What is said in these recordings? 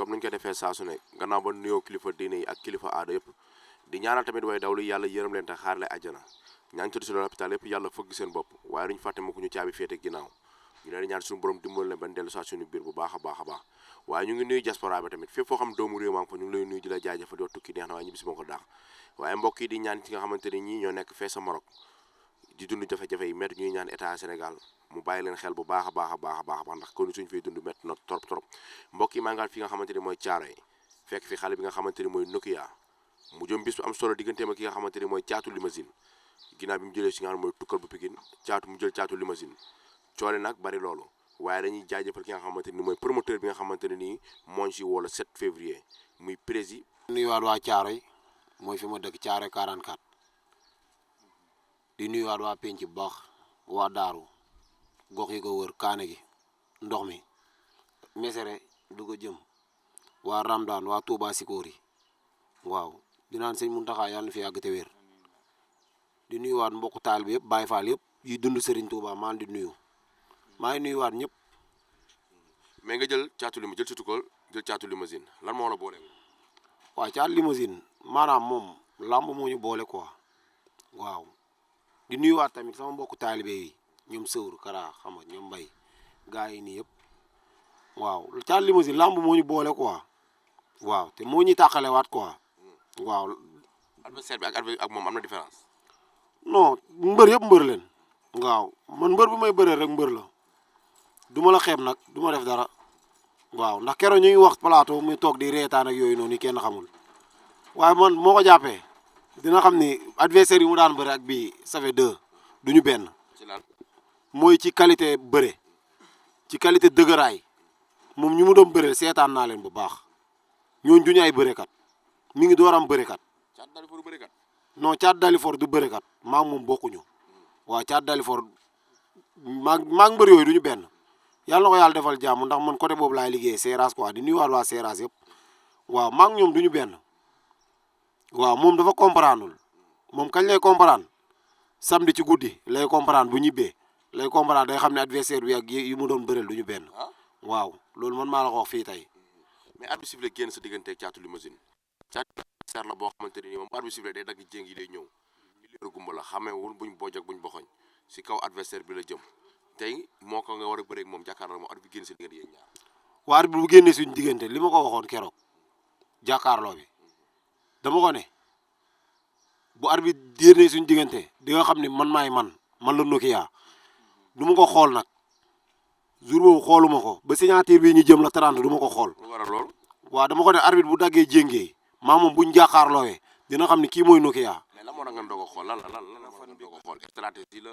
comme niñ ko defee saa su ne gannaaw ba nuyoo kilifa diine yi ak kilifa aada yëpp di ñaanal tamit way dawlu yàlla yërëm leen te xaar leen àjjana ñaa ngi tëdd si l'hôpital yëpp yàlla fëgg seen bopp waaye duñu fàtte mu ko ñu caabi féete ginnaaw ñu leen ñaan suñu borom dimbal leen ban dellu saa suñu biir bu baax a baax a baax waaye ñu ngi nuyu diaspora bi tamit fépp foo xam doomu réew maa ngi fa ñu ngi lay nuyu di la jaajëfal di wax tukki neex na waaye ñibbisi moo ko daax waaye mbokk yi di ñaan ci nga xamante ne ñii ñoo nekk fee sa Maroc di dund jafe-jafe yi métti ñuy ñaan état Sénégal mu bàyyi leen xel bu baax a baax a baax a baax ndax kon suñu fay dund métti na trop trop mbokk yi maa ngi fi nga xamante ni mooy Thiaroye fekk fi xale bi nga xamante ni mooy Nokia mu jëm bis bu am solo digganteem ak ki nga xamante ni mooy caatu limousine ginnaaw bi mu jëlee si nga xam mooy tukkal bu Pikine caatu mu jël caatu limousine coole nag bari loolu waaye dañuy jaajëfal ki nga xamante ni mooy promoteur bi nga xamante ne nii mooñ si woo le 7 février muy prési nuyuwaat waa Thiaroye mooy fi ma dëkk Thiaroye 44 di nuyuwaat waa penc bu baax waa daaru gox yi ko wër kaane gi ndox mi mesere du ko jëm waa Ramdan waa Touba Sikori waaw di naan sëñ Muntaxa yàlla na fi yàgg te wér di nuyuwaat mbokku taal bi yëpp Baye Fall yëpp yi dund Serigne Touba maa ngi di nuyu maa ngi nuyuwaat ñëpp. mais nga jël caatu limousine jël si tukkal jël caatu limousine lan moo la boole. waaw caatu limousine maanaam moom lamb moo ñu boole quoi waaw di nuyuwaat tamit sama mbokku taalibe yi ñoom sëwru Kara xam nga ñoom mbay gars yi nii yëpp waaw caatu limousine lamb moo ñu boole quoi waaw te moo ñuy tàqalewaat quoi waaw. adversaire bi ak moom am na différence. non mbër yëpp mbër leen. waaw man mbër bu may bëree rek mbër la du ma la xeeb nag du ma def dara waaw ndax keroog ñu ngi wax plateau muy toog di reetaan ak yooyu noonu kenn xamul waaye man moo ko jàppee dina xam ni adversaire yi mu daan bëre ak bii ça fait deux du ñu benn. mooy ci qualité bëre ci qualité dëgëraay moom ñu mu doon bëreel seetaan naa leen bu baax ñooñu du ñu ay bërekat mi ngi door am bërekat. Caat Dalifor bërekat. non Caat Dalifor du bërekat maa moom bokkuñu. waaw Caat Dalifor maag mbër yooyu du ñu benn yàlla na ko yàlla defal jàmm ndax man côté boobu laay liggéey Seras quoi di nuyuwaat waa Seras yëpp waaw maag ñoom du ñu benn waaw moom dafa comprendre moom kañ lay comprendre samedi ci guddi lay comprendre bu ñibbee lay comprendre day xam ne adversaire bi ak yi mu doon bëreel du ñu benn waaw loolu man maa la ko wax fii tey. mais arbitre sifflé génn sa digganteeg caatu limousine caatu adversaire la boo xamante ne nii moom arbitre sifflé day dagg jéng yi day ñëw. leeru gumba la xamewul buñ bojj ak buñ boxoñ si kaw adversaire bi la jëm tey moo ko nga war a bëreeg moom jàkkaarloo moom arbitre bi génn si diggante yéen ñaar. waa arbitre bu génnee suñu diggante li ma ko waxoon keroog jàkkaarloo bi dama ko ne bu arbitre génnee suñu diggante di nga xam ne man maay man la Nokia du ma ko xool nag jour boobu xooluma ko ba signature bi ñu jëm la 30 du ma ko xool. lu waral loolu. waaw dama ko ne arbitre bu daggee jéngee maa moom buñ jàkkaarloowee dina xam ne kii mooy Nokia. lan moo tax nga doog a xool lan moo tax nga doog a xool stratégie la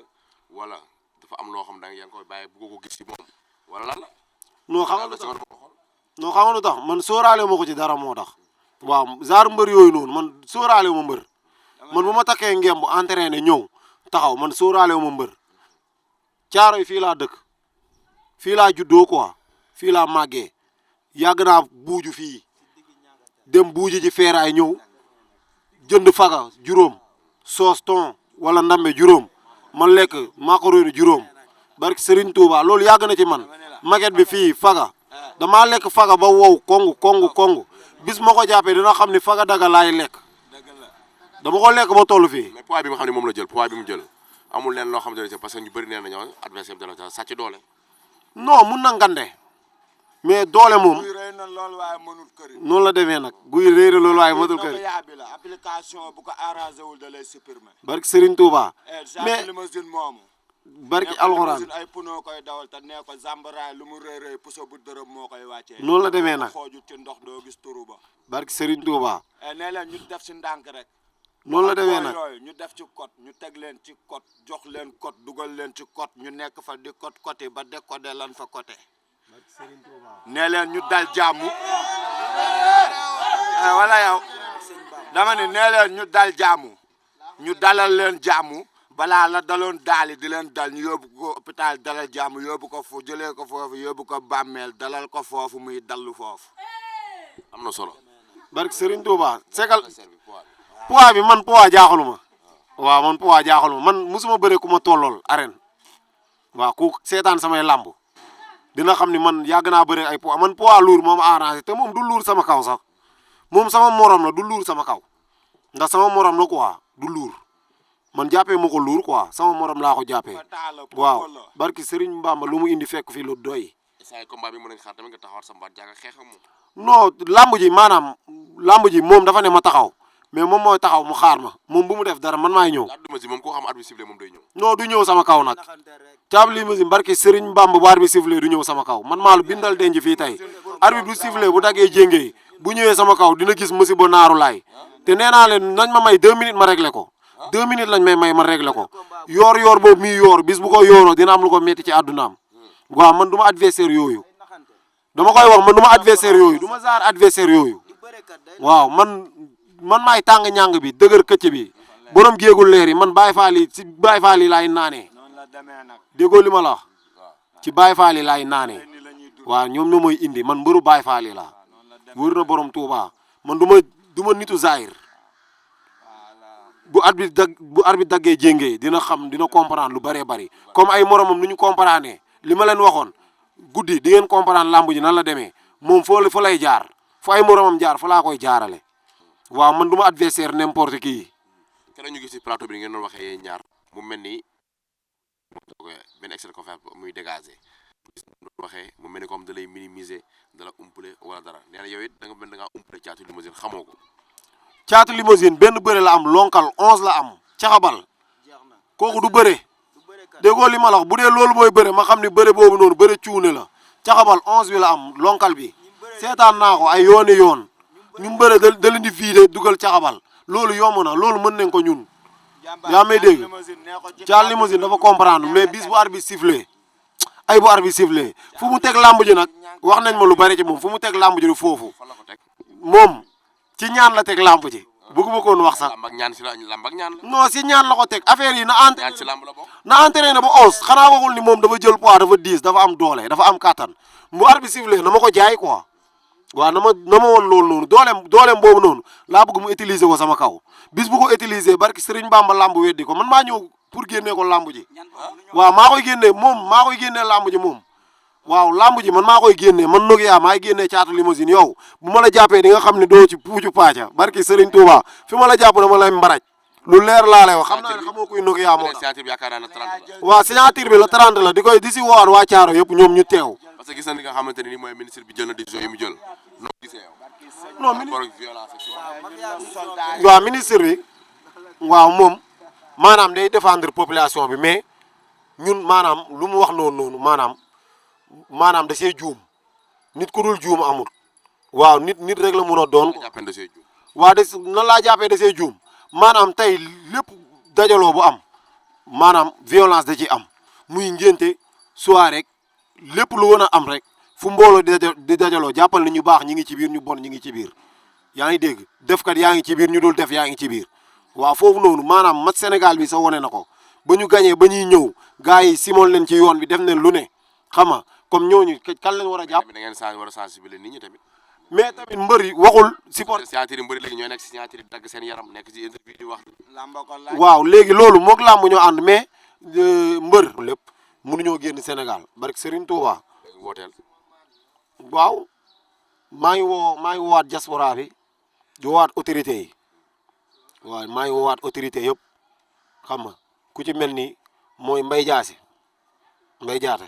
wala dafa am loo xam da nga koy bàyyi bu ko gis ci moom wala lan la. non xam nga lu tax man sóoraale ma ko ci dara moo tax. waaw genre mbër yooyu noonu man sóoraale ma mbër man bu ma takkee ngemb entraîné ñëw taxaw man sóoraale ma mbër Thiaroye fii laa dëkk fii laa juddoo quoi fii laa màggee yàgg naa buuju fii dem buuju ci feeraay ñëw jënd faga juróom. soos ton wala ndambe juróom man lekk macaroni juróom barki Serigne Touba loolu yàgg na ci man maquette bi fii faga damaa lekk faga ba wow kongu bis ma ko jàppee dina xam ni faga daga laay lekk dama ko lekk ba toll fii. mais poids bi nga xam ne moom la jël poids bi mu jël amul leen loo xam ne parce que ñu bëri nee nañoo adversaire bi dana sàcc doole. non mun na ngande mais doole moom noonu la demee nag guy réere loolu waaye matul kër application bu ko arrangé wul da lay supprimer barki Serigne Touba mais limousine moomu barki alxuraan ay puno koy dawal te nee ko zambaraay lu mu rëy puso bu dërëm moo koy wàccee noonu la demee nag xoojut ci ndox doo gis turu ba barki Serigne Touba nee leen ñu def si ndànk rek noonu la demee nag yooyu ñu def ci code ñu teg leen ci code jox leen code dugal leen ci code ñu nekk fa di code côté ba décoder lan fa côté nee leen ñu dal jàmm wala yow dama ne nee leen ñu dal jàmm ñu dalal leen jàmm balaa la daloon daali di leen dal ñu yóbbu ko hôpital dalal jàmm yóbbu ko fu jëlee ko foofu yóbbu ko bàmmeel dalal ko foofu muy dallu foofu. am na solo. barke Serigne Touba segal poids bi man poids jaaxaluma waaw man poids jaaxaluma man musuma bëre ku ma tollool arène waaw ku seetaan samay làmb dina xam ni man yàgg naa bëre ay poids man poids lourd moom arrangé te moom du lourd sama kaw sax moom sama morom la du lourd sama kaw ndax sama morom la quoi du lourd man jàppee ma ko lourd quoi sama morom laa ko jàppee waaw barki Serigne Mbamba lu mu indi fekk fi lu doy. saa combat bi mën nañ xaar tamit nga taxawaat sa mbaat jaaga xeex ak moom. non lamb ji moom dafa ne ma taxaw mais moom mooy taxaw mu xaar ma moom bu mu def dara man maay ñëw. moom koo xam arbitre sifflé moom day ñëw. non du ñëw sama kaw nag caab limousine barki Serigne Mbamba bu arbitre sifflé du ñëw sama kaw man maa lu bindal denc fii tey arbitre bu sifflé bu daggee jéngee bu ñëwee sama kaw dina gis musiba naaru laay te nee naa leen nañ ma may 2 minutes ma réglé ko 2 minutes lañ may ma réglé ko yoor boobu muy yoor bis bu ko yooroo dina am lu ko metti ci àddunaam waaw man du ma adversaire yooyu dama koy wax man du ma adversaire yooyu du ma genre adversaire yooyu waaw man maay tàng ñàng bi dëgër këcc bi borom géegul leer yi man Baye Fall yi ci Baye Fall yi laay naanee déggoo li ma la wax ci Baye Fall yi laay naanee waaw ñoom ñoo mooy indi man mbëru Baye Fall yi la wër na borom Touba man du ma nitu Zahir bu arbitre daggee jéngee dina xam dina comprendre lu bëree bëri comme ay moromam nu ñu comprendre li ma leen waxoon guddi di ngeen comprendre lamb ji nan la demee moom fa lay jaar fu ay moromam jaar fa laa koy jaarale waaw man du ma adversaire n'importe qui. keroog ñu gis ci plateau bi ngeen doon waxee yéen ñaar mu mel ni benn excès de confiance muy dégagé waxee mu mel ni comme da lay minimiser da la umpale wala dara nee na yow it da nga mel da ngaa umpale caatu limousine xamoo ko. caatu limousine benn bëre la am lonkal 11 la am caxabal kooku du bëre déggoo li ma la wax bu dee loolu mooy bëre ma xam ni bëre boobu noonu bëre cuune la caxabal 11 bi la am lonkal bi seetaan naa ko ay yooni yoon ñu bëre da leen di vider dugal caxabal loolu yomb na loolu mën nañ ko ñun yaa may dégg caatu limousine dafa comprendre mais bis bu arbitre sifflé ay bu arbitre sifflé fu mu teg lamb ji nag wax nañ ma lu bari ci moom fu mu teg lamb ji foofu moom ci ñaan la teg lamb ji bëgguma koon wax sax non si ñaan la ko teg affaire yi na entraîné ba os xanaa waxul ni moom dafa jël poids dafa diis dafa am doole dafa am kattan bu arbitre sifflé na ma ko jaay quoi waaw na ma woon loolu noonu dooleem boobu noonu laa bëgg mu utiliser ko sama kaw bis bu ko utiliser barki Serigne Bamba lamb weddi ko man maa ñëw pour génnee ko lamb ji waaw maa koy génnee lamb ji moom waaw lamb ji man maa koy génnee man Nokia maay génnee caatu limousine yow bu ma la jàppee di nga xam ne doo ci puucu paaca barki Serigne Touba fi ma la jàpp dama lay mbaraj lu leer laa lay wax xam naa ne xamoo kuy Nokia moo tax waaw signature bi la 30 la di si woowaat waa Caaro yëpp ñoom ñu teew parce que gis na li nga xamante ne ni mooy ministre bi jël na décision yi mu jël noo gisee yow non waaw ministre bi waaw moom maanaam day défendre population bi mais ñun maanaam lu mu wax noonu maanaam da see juum nit ku dul juum amul waaw nit rek la mun a doon waaw nan laa jàppee da see juum maanaam tey lépp dajaloo bu am maanaam violence da ci am muy ngénte soirée rek lépp lu woon a am rek fu mbooloo di dajaloo jàppal na ñu baax ñi ngi ci biir ñu bon ñi ngi ci biir yaa ngi dégg defkat yaa ngi ci biir ñu dul def yaa ngi ci biir waaw foofu noonu maanaam mat Sénégal bi sa wone na ko ba ñu gañee ba ñuy ñëw gars yi simol leen ci yoon bi def nañ lu ne xam nga comme ñooñu kan leen war a jàpp. da ngeen war a sensibiliser nit ñi tamit. mais tamit mbër yi waxul support. signature yi mbëri léegi ñooy nekk si signature yi dagg seen yaram nekk ci interview di wax. waaw léegi loolu moog làmb ñoo ànd mais mbër lépp mënuñoo génn Sénégal barke Serigne Touba. wooteel. waaw maa ngi woowaat diaspora bi di woowaat autorité yi waaw maa ngi woowaat autorité yëpp xam nga ku ci mel ni mooy Mbaye Diatta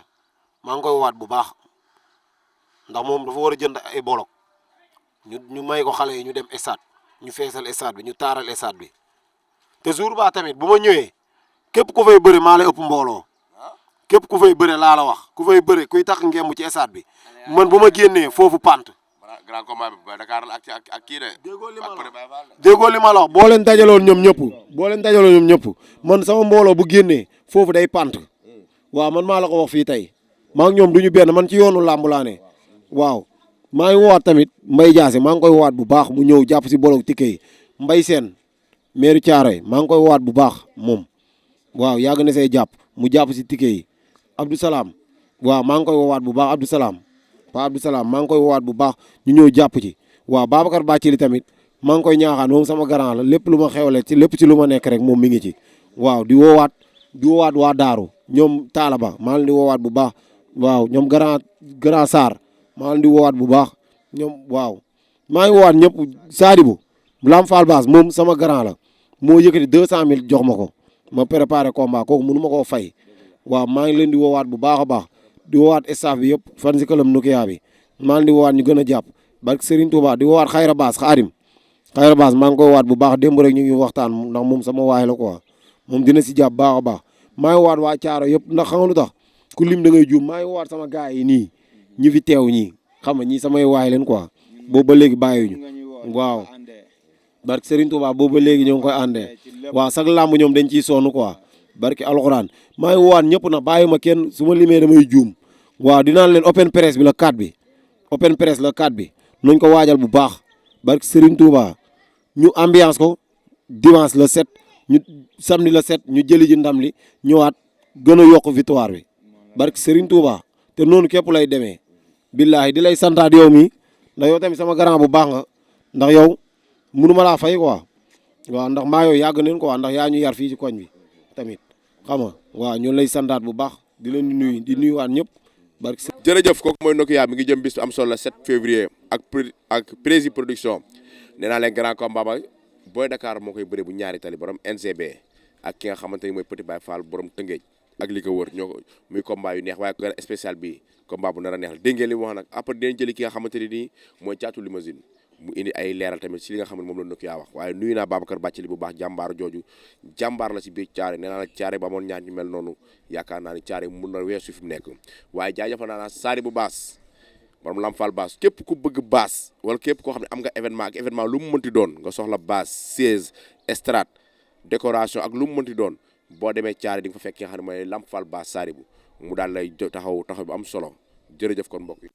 maa ngi koy woowaat bu baax ndax moom dafa war a jënd ay bolok ñu may ko xale yi ñu dem stade ñu feesal stade bi ñu taaral stade bi te jour ba tamit bu ma ñëwee képp ku fay bëre maa lay ëpp mbooloo képp ku fay bëre laa la wax ku fay bëre kuy tax ngemb ci stade bi man bu ma génnee foofu pant. grand combat bi Dakar ak kii de. déggoo li ma la wax boo leen dajaloon ñoom ñëpp man sama mbooloo bu génnee foofu day pant waaw man maa la ko wax fii tey maa ngi ñoom du ñu benn man ci yoonu làmb laa ne waaw maa ngi woowaat tamit Mbaye Diassé maa ngi koy woowaat bu baax mu ñëw jàpp si bolok tikke yi Mbaye Sène maire Thiaroye maa ngi koy woowaat bu baax moom waaw yàgg na say jàpp mu jàpp si tikke yi Abdou Salam waaw maa ngi koy woowaat bu baax Abdou Salam maa ngi koy woowaat bu baax ñu ñëw jàpp ci waaw Babacar Bathily tamit maa ngi koy ñaaxaan moom sama grand la lépp lu ma xewle ci lépp ci lu ma nekk rek moom mi ngi ci waaw di woowaat waa Daaru ñoom Taalaba maa ngi leen di woowaat bu baax waaw ñoom grand Sarr maa leen di woowaat bu baax ñoom waaw maa ngi woowaat ñëpp Sadibou Lam Fall Bass moom sama grand la moo yëkkati 200000 jox ma ko ma préparé combat kooku mënu ma koo fay waaw maa ngi leen di woowaat bu baax a baax di woowaat staff bi yëpp fan si këlam Nokia bi maa ngi di woowaat ñu gën a jàpp barke Serigne Touba di woowaat Xayra Bass Xaadim Xayra Bass maa ngi koy woowaat bu baax démb rek ñu ngi waxtaan ndax moom sama waay la quoi moom dina si jàpp baax a baax maa ngi woowaat waa Caaro yëpp ndax xam nga lu tax ku lim da ngay juum maa ngi woowaat sama gars yi nii ñi fi teew ñii xam nga ñii samay waay leen quoi boobu ba léegi bàyyiwuñu waaw barke Serigne Touba boobu ba léegi ñoo ngi koy àndee waaw sax làmb ñoom dañ ciy sonn quoi barke alxuraan maa ngi woowaat ñëpp na bàyyi ma kenn su ma limee damay juum waaw dinaan leen open press bi la 4 bi open press la 4 bi nañ ko waajal bu baax barke Serigne Touba ñu ambiance ko dimanche le 7 ñu samedi le 7 ñu jëli ji ndam li ñëwaat gën a yokk victoire bi barke Serigne Touba te noonu képp lay demee billahi di lay santaat yow mi ndax yow tamit sama grand bu baax nga ndax yow mënu ma laa fay quoi waaw ndax maa yow yàgg nañ quoi ndax yaa ñu yar fii ci koñ bi tamit xam nga waaw ñu lay santaat bu baax di leen di nuyu di nuyuwaat ñëpp barke. jërëjëf kooku mooy Nokia mi ngi jëm bis am solo la 7 février ak Prési production nee naa leen grand combat ba Boy Dakar moo koy bëre bu ñaari tali borom NCB ak ki nga xamante ni mooy Petit Baye Fall borom Tëngéej ak li ko wër ñoo ko muy combat yu neex waaye ko spécial bi combat bu nar a neex la dégg ngeen li mu wax nag après dinañ jëli ki nga xamante ne nii mooy caatu limousine mu indi ay leeral tamit si li nga xam ne moom la Nokia wax waaye nuyu naa Babacar Bàccali bu baax jàmbaar jooju jàmbaar la si biir caare nee naa la caare ba amoon ñaar ñu mel noonu yaakaar naa ni caare mun na weesu fi mu nekk waaye jaajëfal naa Sadibou Bass borom Lam Fall Bass képp ku bëgg baas wala képp koo xam ne am nga événement ak événement lu mu mënti doon nga soxla baas siège estrade décoration ak lu mu mënti doon boo demee caare di nga fa fekk nga xam ne mooy Lam Fall Bass Sadibou mu daal lay taxaw bu am solo jërëjëf kon mbokk yi